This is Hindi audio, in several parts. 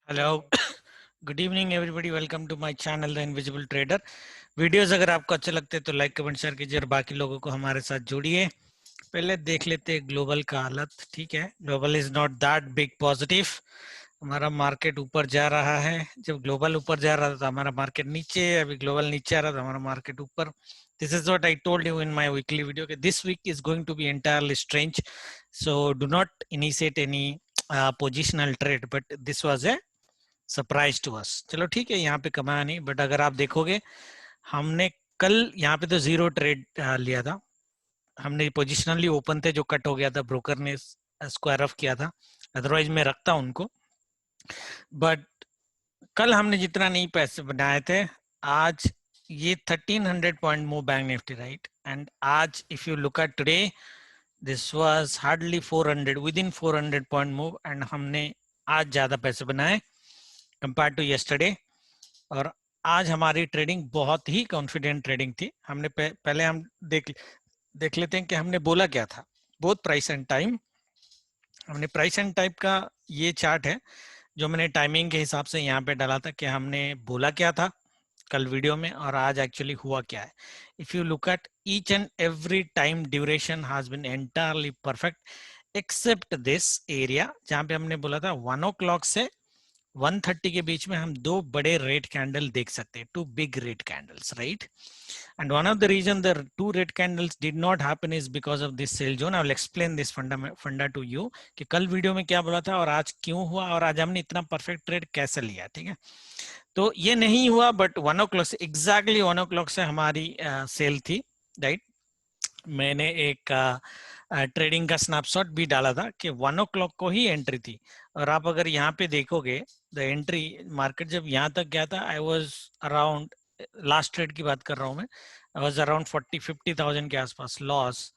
Hello, good evening everybody, welcome to my channel the invisible trader. Videos अगर आपको अच्छे लगते हैं तो लाइक कमेंट शेयर कीजिए और बाकी लोगों को हमारे साथ जोड़िए। पहले देख लेते हैं ग्लोबल का हालत। ठीक है, global is not that big positive. हमारा मार्केट ऊपर जा रहा है। जब ग्लोबल ऊपर जा रहा था तो हमारा मार्केट नीचे, अभी ग्लोबल नीचे आ रहा था हमारा मार्केट ऊपर। This is what I told you in my weekly video कि this week is going to be entirely strange, so do not initiate any positional trade, but this was a surprise to us. चलो ठीक है, यहाँ पे कमाया नहीं, बट अगर आप देखोगे हमने कल यहाँ पे तो जीरो ट्रेड लिया था। हमने पोजिशनली ओपन थे जो कट हो गया था, ब्रोकर ने स्क्वायर ऑफ किया था, अदरवाइज मैं रखता उनको। बट कल हमने जितना नहीं पैसे बनाए थे, आज ये 1300 point move bank Nifty, right. And आज if you look at today, this was hardly 400, within 400 point move, and हमने आज ज्यादा पैसे बनाए कंपेयर टू यस्टरडे। और आज हमारी ट्रेडिंग बहुत ही कॉन्फिडेंट ट्रेडिंग थी। हमने पहले हम देख लेते हैं कि हमने बोला क्या था। बोथ प्राइस एंड टाइम, हमने प्राइस एंड टाइप का ये चार्ट है जो मैंने टाइमिंग के हिसाब से यहाँ पे डाला था कि हमने बोला क्या था कल वीडियो में और आज एक्चुअली हुआ क्या है। If you look at each and every time duration has been entirely perfect except this area जहाँ पे हमने बोला था 1 o'clock से 1:30 के बीच में हम दो बड़े रेड कैंडल देख सकते हैं, two big red candles, right. And one of the reason the two red candles did not happen is because of this sell zone. I will explain this funda to you कि कल वीडियो में क्या बोला था और आज क्यों हुआ और आज हमने इतना परफेक्ट ट्रेड कैसे लिया। ठीक है, तो ये नहीं हुआ, बट 1 o'clock से एग्जैक्टली 1 o'clock से हमारी सेल थी, राइट। मैंने एक ट्रेडिंग का स्नैपशॉट भी डाला था कि 1 o'clock को ही एंट्री थी। और आप अगर यहाँ पे देखोगे द एंट्री, मार्केट जब यहाँ तक गया था, I was around, last trade की बात कर रहा हूँ मैं, आई वाज अराउंड 40-50,000 के आसपास loss,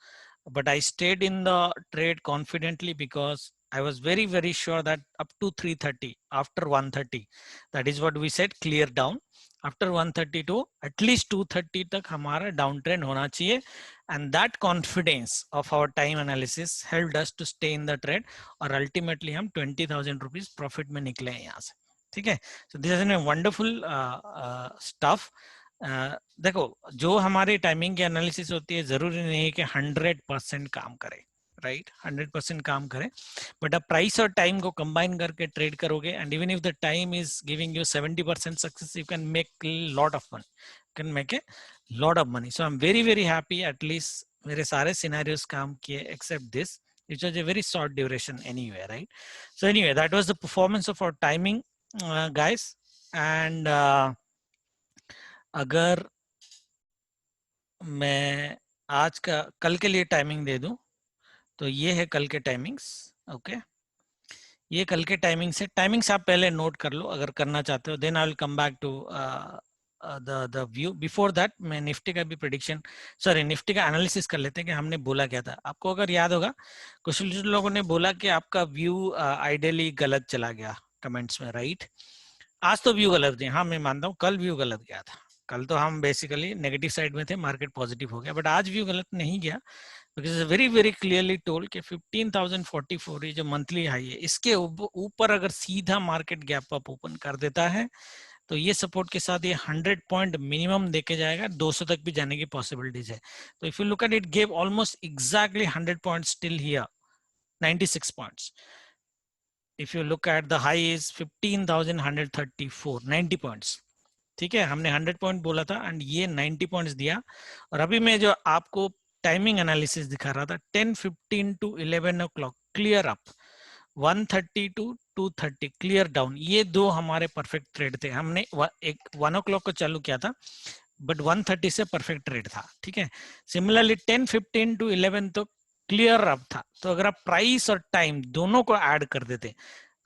but I stayed in the trade confidently because I was very sure that up to 3:30, after 1:30, that is what we said, clear down. After 1:30 to at least 2:30 तक हमारा डाउन ट्रेंड होना चाहिए, and that confidence of our time analysis helped us to stay in the trade, और ultimately हम 20,000 rupees प्रॉफिट में निकले हैं यहाँ से। ठीक है, so this is a wonderful stuff. देखो, जो हमारी टाइमिंग की एनालिसिस होती है जरूरी नहीं है कि 100% काम करे, राइट, 100% काम करे, बट आप प्राइस और टाइम को कंबाइन करके ट्रेड करोगे, and even if the time is giving you 70% success, you can make lot of money, can make a lot of money. So I am very happy, at least मेरे सारे सिनेरियोस काम किए except this, which was a very short duration anyway, right? So anyway, that was the performance of our timing, guys. And अगर मैं आज का कल के लिए टाइमिंग दे दूं तो ये है कल के टाइमिंग्स। ओके, ये कल के टाइमिंग्स आप पहले नोट कर लो अगर करना चाहते हो, then I will come back to the view. Before that मैं निफ्टी का भी प्रेडिक्शन, सॉरी निफ्टी का एनालिसिस कर लेते हैं कि हमने बोला क्या था। आपको अगर याद होगा, कुछ लोगों ने बोला कि आपका व्यू आइडियली गलत चला गया कमेंट्स में, राइट। आज तो व्यू गलत नहीं, हाँ मैं मानता हूँ कल व्यू गलत गया था। कल तो हम बेसिकली नेगेटिव साइड में थे, मार्केट पॉजिटिव हो गया, बट आज व्यू गलत नहीं गया बिकॉज वेरी क्लियरली टोल्ड कि 15,044 ये जो मंथली हाई है, इसके ऊपर अगर सीधा मार्केट गैप अप ओपन कर देता है तो ये सपोर्ट के साथ ये 100 पॉइंट मिनिमम देके जाएगा, 200 तक भी जाने की पॉसिबिलिटीज है। तो if you look at it, gave almost exactly 100 points till here, 96 points. If you look at the high is 15,134, 90 points. ठीक है, हमने 100 पॉइंट बोला था एंड ये 90 पॉइंट्स दिया। और अभी मैं जो आपको टाइमिंग एनालिसिस दिखा रहा था, 10:15 to 11 o'clock clear up, 1:30 to 2:30 clear down, ये दो हमारे परफेक्ट ट्रेड थे। हमने एक 1 o'clock को चालू किया था, बट 1:30 से परफेक्ट ट्रेड था। ठीक है, सिमिलरली 10:15 to 11 तो क्लियर अप था। तो अगर आप प्राइस और टाइम दोनों को ऐड कर देते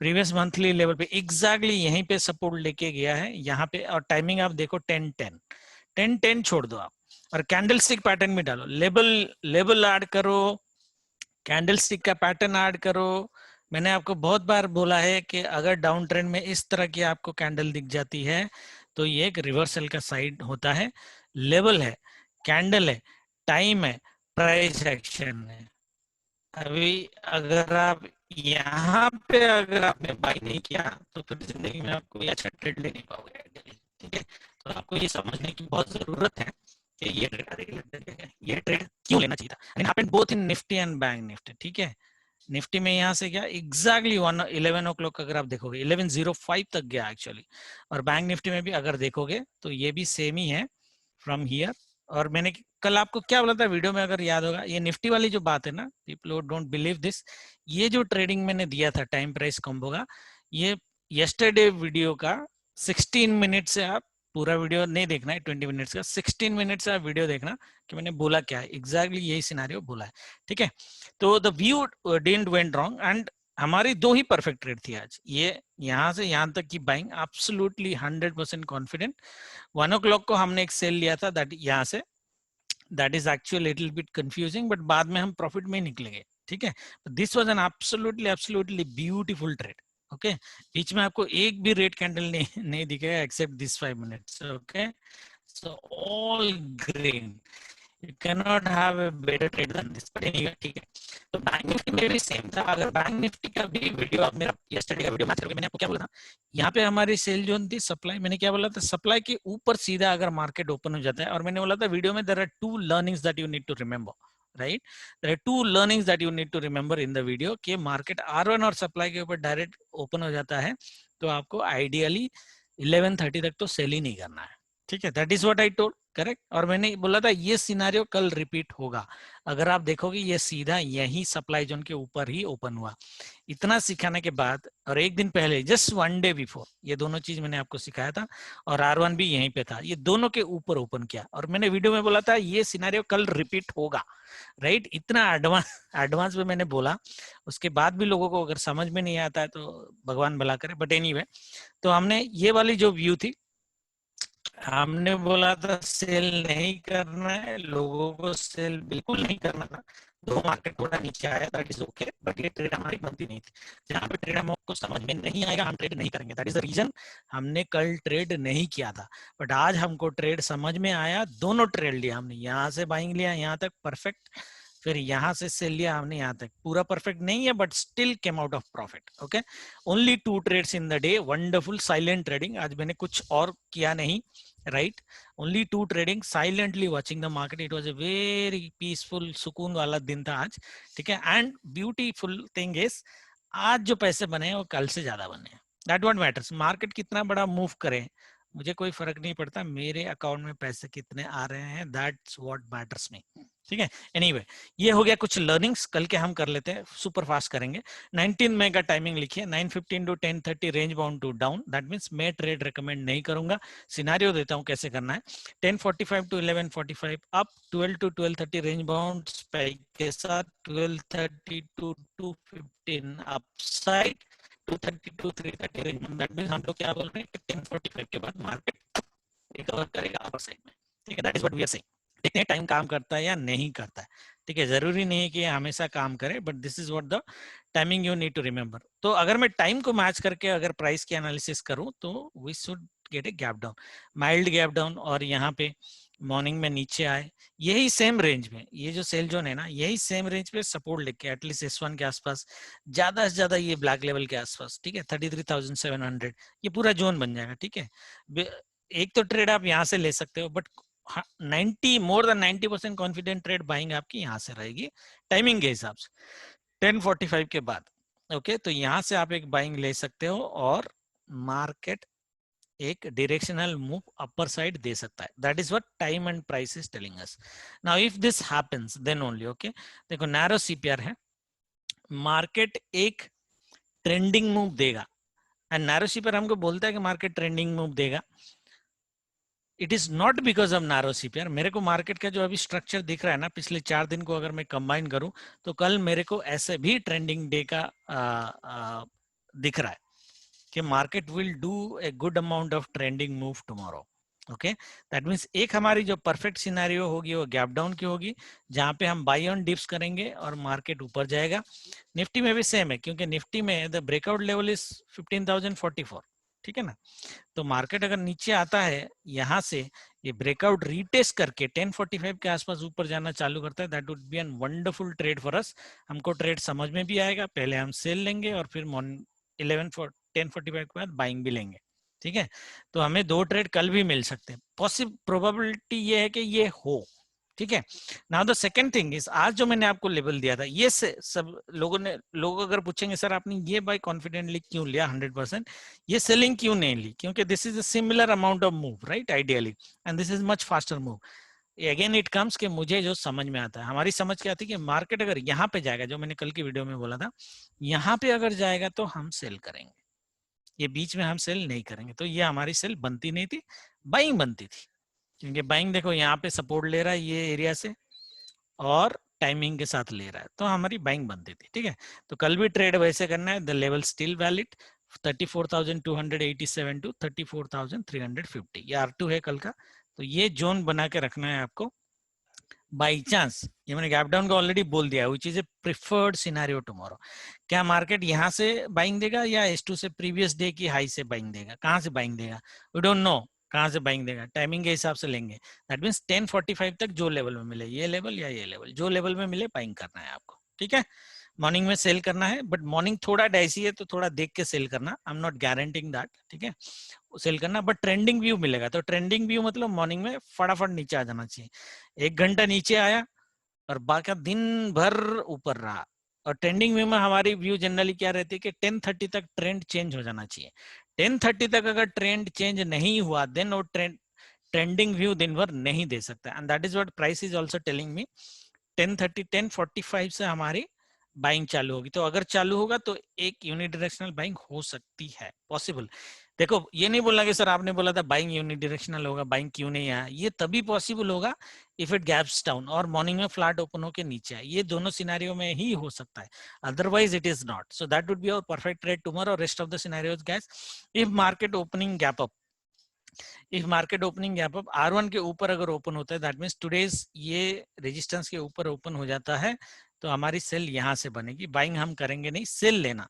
प्रीवियस मंथली लेवल पे, एग्जैक्टली यहीं पे सपोर्ट लेके गया है यहाँ पे। और टाइमिंग आप देखो 10:10 छोड़ दो आप, और कैंडल स्टिक पैटर्न भी डालो, लेबल ऐड करो, कैंडल स्टिक का पैटर्न ऐड करो। मैंने आपको बहुत बार बोला है कि अगर डाउन ट्रेंड में इस तरह की आपको कैंडल दिख जाती है तो ये एक रिवर्सल का साइड होता है। लेवल है, कैंडल है, टाइम है, प्राइस एक्शन है, अभी अगर आप यहाँ पे अगर आपने बाई नहीं किया तो फिर जिंदगी में आप कोई अच्छा ट्रेड ले नहीं पाओगे, ठीक है। तो आपको ये समझने की बहुत जरूरत है कि ये ट्रेड ये ट्रेड क्यों लेना चाहिए था। And happened both in Nifty and bank Nifty, ठीक है। निफ्टी में यहाँ से क्या एग्जैक्टली 11 o'clock अगर आप देखोगे 11:05 तक गया एक्चुअली। और बैंक निफ्टी में भी अगर देखोगे तो ये भी सेम ही है फ्रॉम हियर। और मैंने कल आपको क्या बोला था वीडियो में, अगर याद होगा, ये निफ्टी वाली जो बात है ना, पीपल डोंट बिलीव दिस, ये जो ट्रेडिंग मैंने दिया था टाइम प्राइस कॉम्बो का, ये यस्टरडे वीडियो का 16 मिनट से आप पूरा वीडियो नहीं देखना है 20 मिनट्स का, 16 मिनट से आप वीडियो देखना कि मैंने बोला क्या है, एग्जैक्टली यही सिनेरियो बोला है, ठीक है। तो the view didn't went wrong and हमारी दो ही परफेक्ट ट्रेड थी आज, ये यहाँ से यहाँ तक की बाइंग एब्सोल्युटली 100% कॉन्फिडेंट। 1 o'clock को हमने एक सेल लिया था, दैट यहाँ से, that is actually little bit confusing, but बाद में हम प्रॉफिट में ही निकलेंगे, ठीक है। This was an absolutely absolutely beautiful trade, okay. बीच में आपको एक भी रेड कैंडल नहीं दिखेगा except this 5 minutes, okay. So all green, you cannot have a better trade than this, but anyway ठीक है। तो बैंक निफ्टी में भी सेम था। अगर बैंक निफ्टी का भी वीडियो आप मेरा यस्टरडे का वीडियो मैच करके, मैंने आपको क्या बोला था, यहाँ पे हमारी सेल जोन थी सप्लाई, मैंने क्या बोला था, सप्लाई के ऊपर सीधा अगर मार्केट ओपन हो जाता है, और मैंने बोला था वीडियो में there are two learnings that you need to remember, right. There are two learnings that you need to remember in the video, कि मार्केट R1 और सप्लाई के ऊपर डायरेक्ट ओपन हो जाता है तो आपको आइडियली 11:30 तक तो सेल ही नहीं करना है, ठीक है। That is what I told, correct. और मैंने बोला था ये सिनेरियो कल रिपीट होगा। अगर आप देखोगे ये सीधा यही सप्लाई जोन के ऊपर ही ओपन हुआ। इतना सिखाने के बाद, और एक दिन पहले जस्ट 1 डे बिफोर, ये दोनों चीज मैंने आपको सिखाया था, और R1 भी यहीं पे था, ये दोनों के ऊपर ओपन किया, और मैंने वीडियो में बोला था ये सिनेरियो कल रिपीट होगा, राइट। इतना एडवांस में मैंने बोला, उसके बाद भी लोगों को अगर समझ में नहीं आता है तो भगवान भला करे, बट एनीवे। तो हमने ये वाली जो व्यू थी, हमने बोला था सेल नहीं करना है, लोगों को सेल बिल्कुल नहीं करना था। दो मार्केट थोड़ा नीचे आया, दैट इज ओके, बट ये ट्रेड हमारी बनती नहीं थी। जहां पे ट्रेड हमको समझ में नहीं आएगा हम ट्रेड नहीं करेंगे, दैट इज द रीजन हमने कल ट्रेड नहीं किया था। बट आज हमको ट्रेड समझ में आया, दोनों ट्रेड लिया हमने, यहाँ से बाइंग लिया यहाँ तक परफेक्ट, फिर यहाँ से सेल लिया हमने यहाँ तक, पूरा परफेक्ट नहीं है but still came out of profit, okay. Only 2 trades in the day, wonderful silent trading, आज मैंने कुछ और किया नहीं, right, only 2 trading, silently watching the market, it was a very peaceful सुकून वाला दिन था आज, ठीक है। एंड ब्यूटीफुल थिंग इज आज जो पैसे बने हैं वो कल से ज्यादा बने हैं, दैट व्हाट मैटर्स। मार्केट कितना बड़ा मूव करे मुझे कोई फर्क नहीं पड़ता, मेरे अकाउंट में पैसे कितने आ रहे हैं, दैट्स व्हाट मैटर्स मी, ठीक है। एनीवे, ये हो गया कुछ लर्निंग्स, कल के हम कर लेते हैं, सुपर फास्ट करेंगे। 19 मई का टाइमिंग लिखिए, 9:15 to 10:30 range bound to down, that means मैं ट्रेड रेकमेंड नहीं करूंगा, सिनेरियो देता हूं कैसे करना है। 10:45 to 11:45 up, 12 to 12:30 range bound spike के साथ, 12:30 to 2:15 upside, 2:30 to 3:30 range bound, that means हम लोग क्या बोल रहे हैं कि 10:45 के बाद मार्केट रिकवर करेगा अपर साइड में, ठीक है। That is what we are saying. देखते हैं टाइम काम करता है या नहीं करता है, ठीक है। जरूरी नहीं है कि हमेशा काम करे, but this is what the timing you need to remember. तो अगर मैं टाइम को मैच करके अगर प्राइस की एनालिसिस करूं तो we should get a gap down, mild gap down, और यहाँ पे मॉर्निंग में नीचे आए, यही सेम रेंज में, ये जो सेल जोन है ना, यही सेम रेंज पे सपोर्ट लेके एटलीस्ट S1 के आसपास, ज्यादा से ज्यादा ये ब्लैक लेवल के आसपास, ठीक है, 33,700, ये पूरा जोन बन जाएगा, ठीक है। एक तो ट्रेड आप यहाँ से ले सकते हो, बट 90% कॉन्फिडेंट ट्रेड बाइंग आपकी यहाँ से रहेगी टाइमिंग के हिसाब से 10:45 के बाद, ओके। तो यहाँ से आप एक बाइंग ले सकते हो और मार्केट एक डायरेक्शनल मूव अपर साइड दे सकता है, that is what time and price is telling us. Now if this happens then only, okay. देखो नैरो CPR है, मार्केट एक ट्रेंडिंग मूव देगा, एंड नैरो CPR हमको बोलता है कि मार्केट ट्रेंडिंग मूव देगा, it is not because of narrow CPR। मेरे को मार्केट का जो अभी स्ट्रक्चर दिख रहा है ना, पिछले 4 दिन को अगर मैं कंबाइन करूं तो कल मेरे को ऐसे भी ट्रेंडिंग डे का दिख रहा है कि market will do a good amount of trending move tomorrow, okay. That means एक हमारी जो परफेक्ट सिनेरियो होगी वो गैप डाउन की होगी, जहां पे हम बाई ऑन डिप्स करेंगे और मार्केट ऊपर जाएगा। निफ्टी में भी सेम है, क्योंकि निफ्टी में द ब्रेकआउट लेवल इज 15,044, ठीक है ना। तो मार्केट अगर नीचे आता है यहाँ से, ये ब्रेकआउट रीटेस्ट करके 1045 के आसपास ऊपर जाना चालू करता है, that would B N wonderful trade for us. हमको ट्रेड समझ में भी आएगा, पहले हम सेल लेंगे और फिर 1045 के बाद बाइंग भी लेंगे, ठीक है। तो हमें 2 ट्रेड कल भी मिल सकते हैं, पॉसिबल प्रोबेबिलिटी ये है कि ये हो, ठीक है। Now the second thing is, आज जो मैंने आपको लेवल दिया था, ये सब लोग अगर पूछेंगे सर आपने ये बाय कॉन्फिडेंटली क्यों लिया 100%, ये सेलिंग क्यों नहीं ली, क्योंकि this is a similar amount of move, right, ideally, and this is much faster move. Again it comes कि मुझे जो समझ में आता है, हमारी समझ क्या थी कि मार्केट अगर यहाँ पे जाएगा, जो मैंने कल की वीडियो में बोला था, यहाँ पे अगर जाएगा तो हम सेल करेंगे, ये बीच में हम सेल नहीं करेंगे। तो ये हमारी सेल बनती नहीं थी, बाइंग बनती थी, क्योंकि बाइंग देखो यहाँ पे सपोर्ट ले रहा है ये एरिया से और टाइमिंग के साथ ले रहा है, तो हमारी बाइंग बनती थी, ठीक है। तो कल भी ट्रेड वैसे करना है, the level still valid 34,287 to 34,350, ये R2 है कल का। तो ये जोन बना के रखना है आपको। बाई चांस, ये मैंने गैप डाउन का ऑलरेडी बोल दिया, which is a preferred scenario tomorrow. क्या मार्केट यहाँ से बाइंग देगा या S2 से प्रीवियस डे की हाई से बाइंग देगा, कहाँ से बाइंग देगा, वी डोंट नो कहाँ से बाइंग देगा, टाइमिंग के हिसाब से लेंगे। दैट मींस 1045 तक जो लेवल में मिले, ये लेवल या ये लेवल, जो लेवल में मिले बाइंग करना है आपको, ठीक है। मॉर्निंग में सेल करना है, बट मॉर्निंग थोड़ा डाइसी है तो थोड़ा देख के सेल करना, आई एम नॉट गारंटिंग दैट, ठीक है, सेल करना। बट ट्रेंडिंग व्यू मिलेगा, तो ट्रेंडिंग व्यू मतलब मॉर्निंग में फटाफट नीचे आ जाना चाहिए। 1 घंटा नीचे आया और बाकी दिन भर ऊपर रहा, और ट्रेंडिंग व्यू में हमारी व्यू जनरली क्या रहती है कि 10:30 तक ट्रेंड चेंज हो जाना चाहिए। 10:30 तक अगर ट्रेंड चेंज नहीं हुआ, देन वो ट्रेंडिंग व्यू दिन भर नहीं दे सकता, and that is what price is also telling me. 10:30 10:45 से हमारी बाइंग चालू होगी, तो अगर चालू होगा तो एक यूनिडायरेक्शनल बाइंग हो सकती है, पॉसिबल। देखो ये नहीं बोलना कि सर आपने बोला था बाइंग यूनिडायरेक्शनल होगा, बाइंग क्यों नहीं आया, ये तभी पॉसिबल होगा इफ इट गैप्स डाउन और मॉर्निंग में फ्लैट ओपन होकर नीचे आए, ये दोनों सिनेरियो में ही हो सकता है, otherwise it is not. So that would be our perfect trade tomorrow. Rest of the scenarios guys, if market opening gap up, if market opening gap up R1 के ऊपर अगर ओपन होता है, दैट मींस टुडेज ये रेजिस्टेंस के ऊपर ओपन हो जाता है, तो हमारी सेल यहां से बनेगी। बाइंग हम करेंगे नहीं, सेल लेना,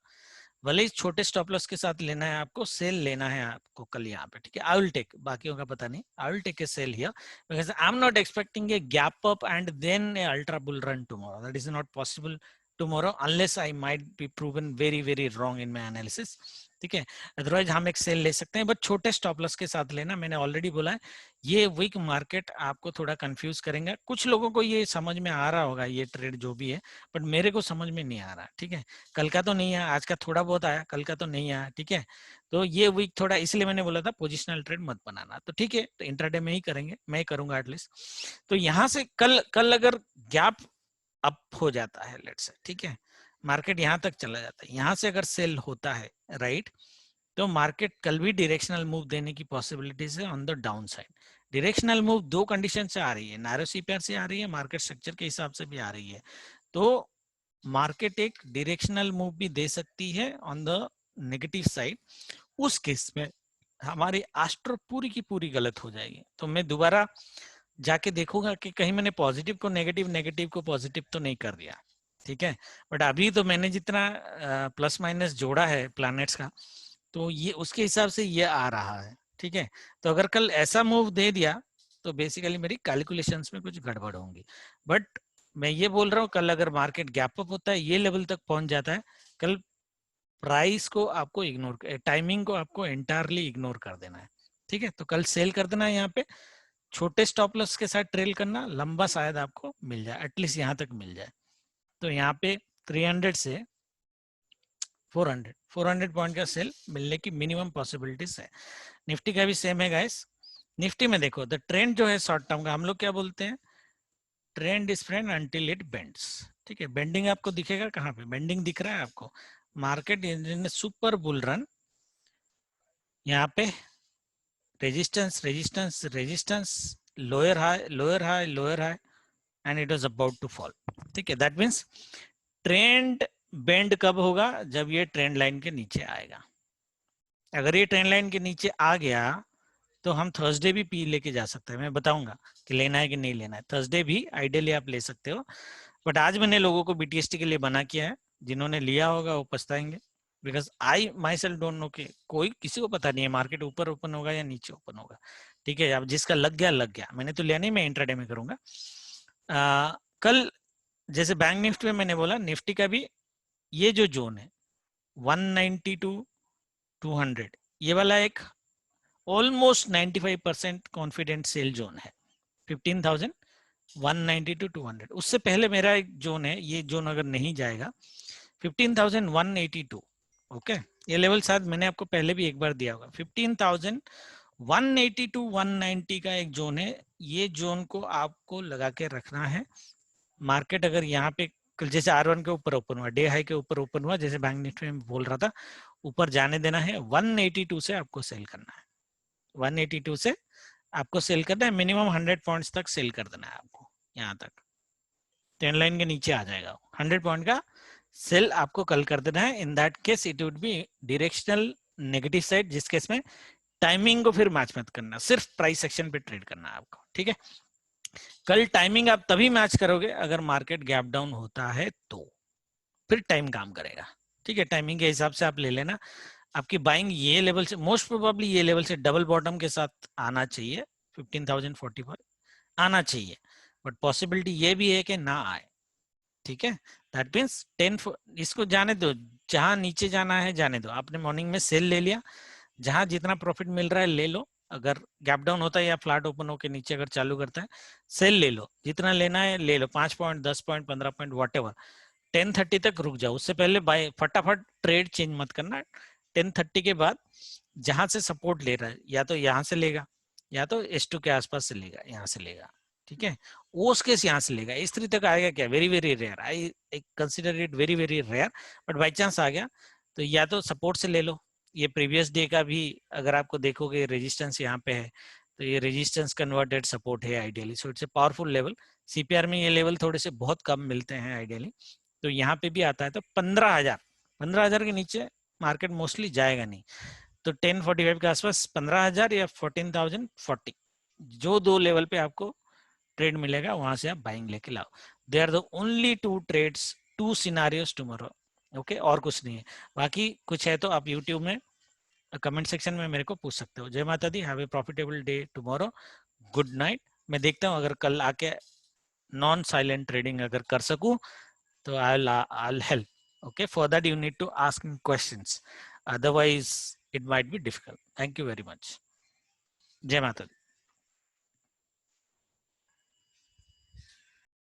भले ही छोटे स्टॉप लॉस के साथ लेना है आपको, सेल लेना है आपको कल यहाँ पे, ठीक है। आई विल टेक, बाकियों का पता नहीं, I will take a sell here because I am not expecting a gap up and then a ultra bull run tomorrow, that is not possible tomorrow unless I might be proven very wrong in my analysis, ठीक है। अदरवाइज हम एक सेल ले सकते हैं, बट छोटे स्टॉप लॉस के साथ लेना। मैंने ऑलरेडी बोला है ये वीक मार्केट आपको थोड़ा कंफ्यूज करेंगे, कुछ लोगों को ये समझ में आ रहा होगा ये ट्रेड जो भी है, बट मेरे को समझ में नहीं आ रहा, ठीक है। कल का तो नहीं आया, आज का थोड़ा बहुत आया, कल का तो नहीं आया, ठीक है। तो ये वीक थोड़ा, इसलिए मैंने बोला था पोजिशनल ट्रेड मत बनाना, तो ठीक है, तो इंट्राडे में ही करेंगे, मैं ही करूंगा एटलीस्ट। तो यहाँ से कल अगर गैप अप हो जाता है, लेट्स से, ठीक है, मार्केट यहां तक चला जाता है, यहां से अगर सेल होता है, राइट, तो मार्केट कल भी डायरेक्शनल मूव देने की पॉसिबिलिटीज है on the down side. Directional move 2 condition से आ रही है, नैरो सीपीआर से आ रही है, मार्केट स्ट्रक्चर के हिसाब से भी आ रही है। तो मार्केट एक डायरेक्शनल मूव भी दे सकती है ऑन द नेगेटिव साइड, उस केस में हमारी एस्ट्रो पूरी की पूरी गलत हो जाएगी। तो मैं दोबारा जाके देखूंगा कि कहीं मैंने पॉजिटिव को नेगेटिव, नेगेटिव को पॉजिटिव तो नहीं कर दिया, ठीक है। बट अभी तो मैंने जितना प्लस माइनस जोड़ा है प्लैनेट्स का, तो ये उसके हिसाब से ये आ रहा है, ठीक है। तो अगर कल ऐसा मूव दे दिया तो बेसिकली मेरी कैलकुलेशंस में कुछ गड़बड़ होंगी। बट मैं ये बोल रहा हूँ कल अगर मार्केट गैप अप होता है, ये लेवल तक पहुंच जाता है, कल प्राइस को आपको इग्नोर, टाइमिंग को आपको एंटायरली इग्नोर कर देना है, ठीक है। तो कल सेल कर देना है यहाँ पे, छोटे स्टॉप लॉस के साथ ट्रेल करना, लंबा शायद आपको मिल जाए, एटलीस्ट यहाँ तक मिल जाए। तो यहाँ पे 300 से 400 पॉइंट का सेल मिलने की मिनिमम पॉसिबिलिटीज है। निफ्टी का भी सेम है गाइस। निफ्टी में देखो द ट्रेंड जो है शॉर्ट टर्म का, हम लोग क्या बोलते हैं, trend is friend until it bends, ठीक है। बेंडिंग आपको दिखेगा कहाँ पे, बेंडिंग दिख रहा है आपको, market in super bull run, यहाँ पे resistance resistance resistance, lower high lower high lower high, and it was about to fall, ठीक है। दैट मींस ट्रेंड बेंड कब होगा, जब ये ट्रेंड लाइन के नीचे आएगा। अगर ये ट्रेंड लाइन के नीचे आ गया तो हम थर्सडे भी पी लेके जा सकते हैं, मैं बताऊंगा कि लेना है कि नहीं लेना है। थर्सडे भी आइडियली आप ले सकते हो, बट आज मैंने लोगों को बीटीएसटी के लिए बना किया है, जिन्होंने लिया होगा वो पछताएंगे, because I myself don't know कि कोई किसी को पता नहीं है मार्केट ऊपर ओपन होगा या नीचे ओपन होगा। ठीक है, अब जिसका लग गया, मैंने तो लिया नहीं, मैं इंट्राडे में करूंगा। कल जैसे बैंक निफ्टी में मैंने बोला, निफ्टी का भी ये जो जोन है 190 टू 200, ये वाला एक ऑलमोस्ट 95% कॉन्फिडेंट सेल जोन है 15,190 टू 200। उससे पहले मेरा एक जोन है, ये जोन अगर नहीं जाएगा 15,182। ओके, ये लेवल शायद मैंने आपको पहले भी एक बार दिया होगा। 15,180 टू 190 का एक जोन है, ये जोन को आपको लगा के रखना है। मार्केट अगर यहाँ पे जैसे R1 के ऊपर ओपन हुआ, डे हाई के ऊपर ओपन हुआ, जैसे बैंक निफ्टी में बोल रहा था, ऊपर जाने देना है। 182 से आपको सेल करना है, 182 से आपको सेल करना है, मिनिमम 100 पॉइंट्स तक सेल कर देना है आपको। यहाँ तक ट्रेंड लाइन के नीचे आ जाएगा, 100 पॉइंट का सेल आपको कल कर देना है। In that case it would be directional negative side, जिस केस में टाइमिंग को फिर मैच मत करना, सिर्फ प्राइस सेक्शन पे ट्रेड करना है आपको। ठीक है, कल टाइमिंग आप तभी मैच करोगे अगर मार्केट गैप डाउन होता है तो, फिर टाइम काम करेगा। ठीक है, टाइमिंग के हिसाब से आप ले लेना। आपकी बाइंग ये लेवल से, मोस्ट प्रोबेबली ये लेवल से डबल बॉटम के साथ आना चाहिए, 15,045 आना चाहिए, बट पॉसिबिलिटी ये भी है कि ना आए। ठीक है, दैट मीन्स 10, इसको जाने दो, जहां नीचे जाना है जाने दो। आपने मॉर्निंग में सेल ले लिया, जहां जितना प्रॉफिट मिल रहा है ले लो। अगर गैप डाउन होता है या फ्लैट ओपन होकर नीचे अगर चालू करता है, सेल ले लो, जितना लेना है ले लो, 5 point 10 point 15 point what ever. 10:30 तक रुक जाओ, उससे पहले बाय फटाफट ट्रेड चेंज मत करना। 10:30 के बाद जहां से सपोर्ट ले रहा है, या तो यहाँ से लेगा या तो S2 के आसपास से लेगा, यहाँ से लेगा। ठीक है, ओस केस यहाँ से लेगा, इस तरीके तक आएगा क्या, very very rare, I consider it very very rare, but by chance आ गया तो या तो सपोर्ट से ले लो। ये प्रीवियस डे का भी अगर आपको देखोगे रेजिस्टेंस यहाँ पे है, तो ये रेजिस्टेंस कन्वर्टेड सपोर्ट है ideally, so it's a powerful level. CPR में ये लेवल थोड़े से बहुत कम मिलते हैं आइडियली, तो यहाँ पे भी आता है। तो 15,000 के नीचे मार्केट मोस्टली जाएगा नहीं, तो 10:45 के आसपास 15,000 या 14,040, जो दो लेवल पे आपको ट्रेड मिलेगा वहां से आप बाइंग लेके लाओ। They are the only 2 trades, 2 scenarios tomorrow. Okay, और कुछ नहीं है। बाकी कुछ है तो आप यूट्यूब में कमेंट सेक्शन में मेरे को पूछ सकते हो। जय माता दी, have a profitable day tomorrow, good night. मैं देखता हूँ अगर कल आके नॉन साइलेंट ट्रेडिंग अगर कर सकूं तो I'll help. Okay, for that you need to ask me questions, otherwise it might be difficult. Thank you very much. Jai Mata Di.